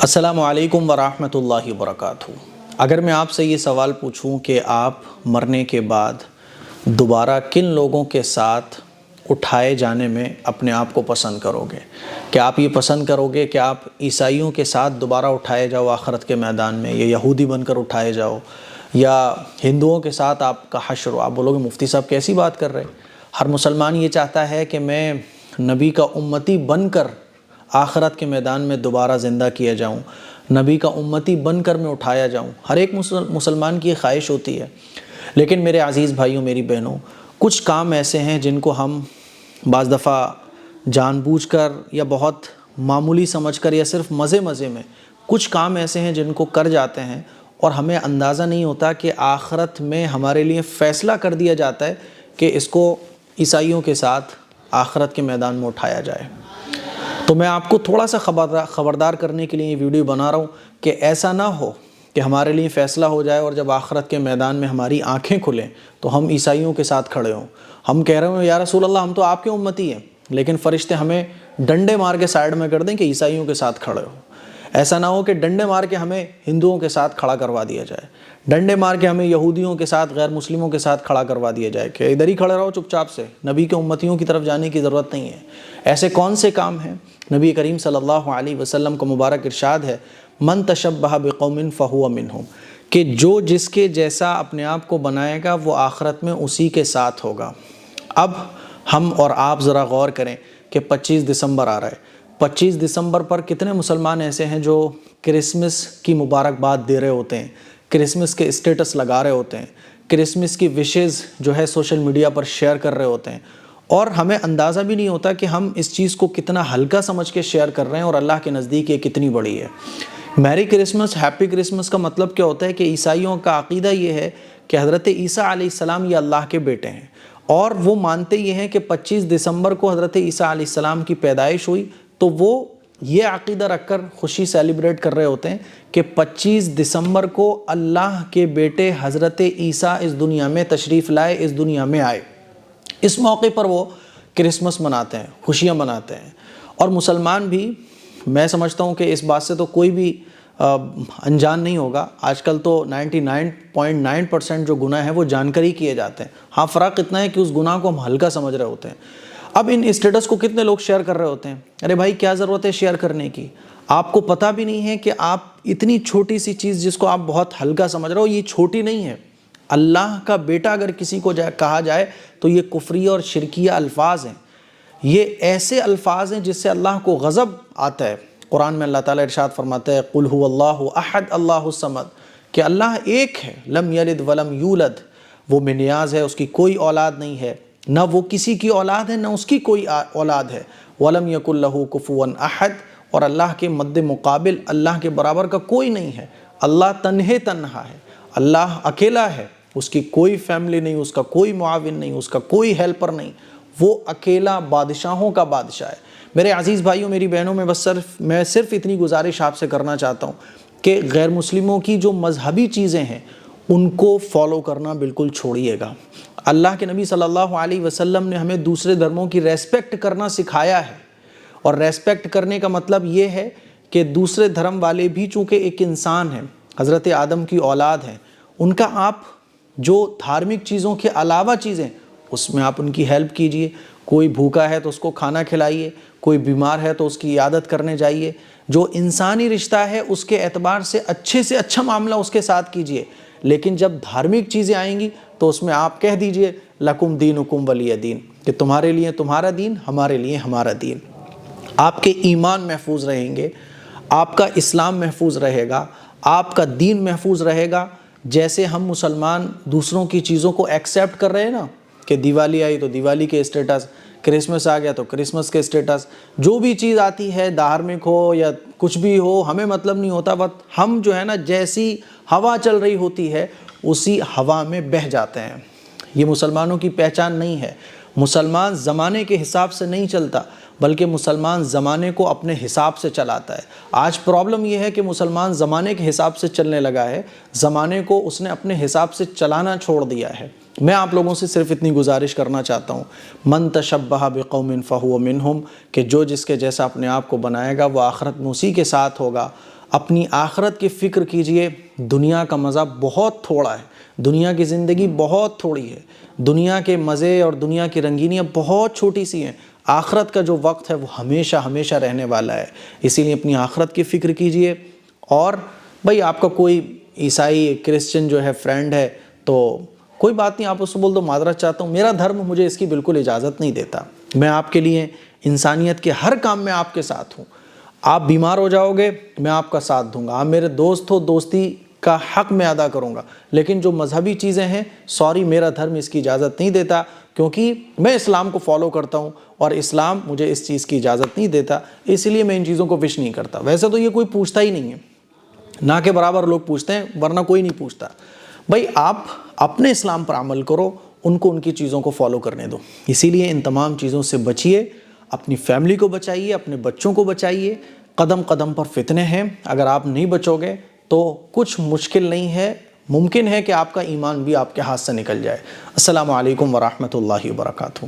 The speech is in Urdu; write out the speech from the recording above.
السلام علیکم ورحمۃ اللہ وبرکاتہ۔ اگر میں آپ سے یہ سوال پوچھوں کہ آپ مرنے کے بعد دوبارہ کن لوگوں کے ساتھ اٹھائے جانے میں اپنے آپ کو پسند کرو گے؟ کیا آپ یہ پسند کرو گے کہ آپ عیسائیوں کے ساتھ دوبارہ اٹھائے جاؤ آخرت کے میدان میں، یا یہودی بن کر اٹھائے جاؤ، یا ہندوؤں کے ساتھ آپ کا حشر ہو؟ آپ بولو گے مفتی صاحب کیسی بات کر رہے؟ ہر مسلمان یہ چاہتا ہے کہ میں نبی کا امتی بن کر آخرت کے میدان میں دوبارہ زندہ کیا جاؤں، نبی کا امتی بن کر میں اٹھایا جاؤں۔ ہر ایک مسلمان کی یہ خواہش ہوتی ہے۔ لیکن میرے عزیز بھائیوں، میری بہنوں، کچھ کام ایسے ہیں جن کو ہم بعض دفعہ جان بوجھ کر یا بہت معمولی سمجھ کر یا صرف مزے میں کچھ کام ایسے ہیں جن کو کر جاتے ہیں، اور ہمیں اندازہ نہیں ہوتا کہ آخرت میں ہمارے لیے فیصلہ کر دیا جاتا ہے کہ اس کو عیسائیوں کے ساتھ آخرت کے میدان میں اٹھایا جائے۔ تو میں آپ کو تھوڑا سا خبردار کرنے کے لیے یہ ویڈیو بنا رہا ہوں کہ ایسا نہ ہو کہ ہمارے لیے فیصلہ ہو جائے اور جب آخرت کے میدان میں ہماری آنکھیں کھلیں تو ہم عیسائیوں کے ساتھ کھڑے ہوں، ہم کہہ رہے ہوں یا رسول اللہ ہم تو آپ کے امتی ہیں، لیکن فرشتے ہمیں ڈنڈے مار کے سائیڈ میں کر دیں کہ عیسائیوں کے ساتھ کھڑے ہو۔ ایسا نہ ہو کہ ڈنڈے مار کے ہمیں ہندوؤں کے ساتھ کھڑا کروا دیا جائے، ڈنڈے مار کے ہمیں یہودیوں کے ساتھ، غیر مسلموں کے ساتھ کھڑا کروا دیا جائے کہ ادھر ہی کھڑے رہو چپ چاپ سے، نبی کے امتیوں کی طرف جانے کی ضرورت نہیں ہے۔ ایسے کون سے کام ہیں؟ نبی کریم صلی اللہ علیہ وسلم کا مبارک ارشاد ہے، من تشبہ بقوم فہو منہم، کہ جو جس کے جیسا اپنے آپ کو بنائے گا وہ آخرت میں اسی کے ساتھ ہوگا۔ اب ہم اور آپ ذرا غور کریں کہ 25 دسمبر آ رہا ہے۔ 25 دسمبر پر کتنے مسلمان ایسے ہیں جو کرسمس کی مبارکباد دے رہے ہوتے ہیں، کرسمس کے اسٹیٹس لگا رہے ہوتے ہیں، کرسمس کی وشز جو ہے سوشل میڈیا پر شیئر کر رہے ہوتے ہیں، اور ہمیں اندازہ بھی نہیں ہوتا کہ ہم اس چیز کو کتنا ہلکا سمجھ کے شیئر کر رہے ہیں اور اللہ کے نزدیک یہ کتنی بڑی ہے۔ میری کرسمس، ہیپی کرسمس کا مطلب کیا ہوتا ہے کہ عیسائیوں کا عقیدہ یہ ہے کہ حضرت عیسیٰ علیہ السلام یہ اللہ کے بیٹے ہیں، اور وہ مانتے یہ ہیں کہ 25 دسمبر کو حضرت عیسیٰ علیہ السلام کی پیدائش ہوئی، تو وہ یہ عقیدہ رکھ کر خوشی سیلیبریٹ کر رہے ہوتے ہیں کہ 25 دسمبر کو اللہ کے بیٹے حضرت عیسیٰ اس دنیا میں تشریف لائے، اس دنیا میں آئے۔ اس موقع پر وہ کرسمس مناتے ہیں، خوشیاں مناتے ہیں۔ اور مسلمان بھی، میں سمجھتا ہوں کہ اس بات سے تو کوئی بھی انجان نہیں ہوگا، آج کل تو 99.9% جو گناہ ہیں وہ جان کر ہی کیے جاتے ہیں۔ ہاں، فرق اتنا ہے کہ اس گناہ کو ہم ہلکا سمجھ رہے ہوتے ہیں۔ اب ان اسٹیٹس کو کتنے لوگ شیئر کر رہے ہوتے ہیں؟ ارے بھائی کیا ضرورت ہے شیئر کرنے کی؟ آپ کو پتہ بھی نہیں ہے کہ آپ اتنی چھوٹی سی چیز جس کو آپ بہت ہلکا سمجھ رہے ہو، یہ چھوٹی نہیں ہے۔ اللہ کا بیٹا اگر کسی کو کہا جائے تو یہ کفریہ اور شرکیہ الفاظ ہیں، یہ ایسے الفاظ ہیں جس سے اللہ کو غضب آتا ہے۔ قرآن میں اللہ تعالیٰ ارشاد فرماتا ہے قُلْ هُوَ اللَّهُ أَحَدٌ اللَّهُ الصَّمَدُ، کہ اللہ ایک ہے، لم یلد ولم یولد، وہ بے نیاز ہے، اس کی کوئی اولاد نہیں ہے، نہ وہ کسی کی اولاد ہے نہ اس کی کوئی اولاد ہے، وَلَمْ يَكُنْ لَهُ كُفُوًا أَحَدٌ، اور اللہ کے مد مقابل اللہ کے برابر کا کوئی نہیں ہے۔ اللہ تنہا ہے، اللہ اکیلا ہے، اس کی کوئی فیملی نہیں، اس کا کوئی معاون نہیں، اس کا کوئی ہیلپر نہیں، وہ اکیلا بادشاہوں کا بادشاہ ہے۔ میرے عزیز بھائیوں، میری بہنوں، میں صرف اتنی گزارش آپ سے کرنا چاہتا ہوں کہ غیر مسلموں کی جو مذہبی چیزیں ہیں ان کو فالو کرنا بالکل چھوڑیے گا۔ اللہ کے نبی صلی اللہ علیہ وسلم نے ہمیں دوسرے دھرموں کی ریسپیکٹ کرنا سکھایا ہے، اور ریسپیکٹ کرنے کا مطلب یہ ہے کہ دوسرے دھرم والے بھی چونکہ ایک انسان ہیں، حضرت آدم کی اولاد ہیں، ان کا آپ جو دھارمک چیزوں کے علاوہ چیزیں اس میں آپ ان کی ہیلپ کیجئے۔ کوئی بھوکا ہے تو اس کو کھانا کھلائیے، کوئی بیمار ہے تو اس کی عیادت کرنے جائیے، جو انسانی رشتہ ہے اس کے اعتبار سے اچھا معاملہ اس کے ساتھ کیجئے۔ لیکن جب دھارمک چیزیں آئیں گی تو اس میں آپ کہہ دیجئے لکم دینکم ولی دین، کہ تمہارے لیے تمہارا دین، ہمارے لیے ہمارا دین۔ آپ کے ایمان محفوظ رہیں گے، آپ کا اسلام محفوظ رہے گا، آپ کا دین محفوظ رہے گا۔ جیسے ہم مسلمان دوسروں کی چیزوں کو ایکسیپٹ کر رہے ہیں نا، کہ دیوالی آئی تو دیوالی کے اسٹیٹس، کرسمس آ گیا تو کرسمس کے اسٹیٹس، جو بھی چیز آتی ہے دھارمک ہو یا کچھ بھی ہو ہمیں مطلب نہیں ہوتا، بس ہم جو ہے نا جیسی ہوا چل رہی ہوتی ہے اسی ہوا میں بہہ جاتے ہیں۔ یہ مسلمانوں کی پہچان نہیں ہے۔ مسلمان زمانے کے حساب سے نہیں چلتا، بلکہ مسلمان زمانے کو اپنے حساب سے چلاتا ہے۔ آج پرابلم یہ ہے کہ مسلمان زمانے کے حساب سے چلنے لگا ہے، زمانے کو اس نے اپنے حساب سے چلانا چھوڑ دیا ہے۔ میں آپ لوگوں سے صرف اتنی گزارش کرنا چاہتا ہوں، من تشبہ بقوم فہو منہم، کہ جو جس کے جیسا اپنے آپ کو بنائے گا وہ آخرت میں اسی کے ساتھ ہوگا۔ اپنی آخرت کی فکر کیجئے. دنیا کا مزہ بہت تھوڑا ہے، دنیا کی زندگی بہت تھوڑی ہے، دنیا کے مزے اور دنیا کی رنگینیاں بہت چھوٹی سی ہیں. آخرت کا جو وقت ہے وہ ہمیشہ ہمیشہ رہنے والا ہے. اسی لیے اپنی آخرت کی فکر کیجئے. اور بھائی آپ کا کوئی عیسائی کرسچن جو ہے فرینڈ ہے تو کوئی بات نہیں، آپ اس کو بول دو معذرت چاہتا ہوں، میرا دھرم مجھے اس کی بالکل اجازت نہیں دیتا. میں آپ کے لیے انسانیت کے ہر کام میں آپ کے ساتھ ہوں. آپ بیمار ہو جاؤ گے میں آپ کا ساتھ دوں گا. آپ میرے دوست ہو، دوستی کا حق میں ادا کروں گا. لیکن جو مذہبی چیزیں ہیں، سوری میرا دھرم اس کی اجازت نہیں دیتا، کیونکہ میں اسلام کو فالو کرتا ہوں اور اسلام مجھے اس چیز کی اجازت نہیں دیتا، اس لیے میں ان چیزوں کو وش نہیں کرتا. ویسے تو یہ کوئی پوچھتا ہی نہیں ہے، نہ کے برابر لوگ پوچھتے ہیں، ورنہ کوئی نہیں پوچھتا. بھائی آپ اپنے اسلام پر عمل کرو، ان کو ان کی چیزوں کو فالو کرنے دو. اسی لیے ان تمام چیزوں سے بچیے، اپنی فیملی کو بچائیے، اپنے بچوں کو بچائیے. قدم قدم پر فتنے ہیں، اگر آپ نہیں بچو گے تو کچھ مشکل نہیں ہے، ممکن ہے کہ آپ کا ایمان بھی آپ کے ہاتھ سے نکل جائے. السلام علیکم ورحمۃ اللہ وبرکاتہ.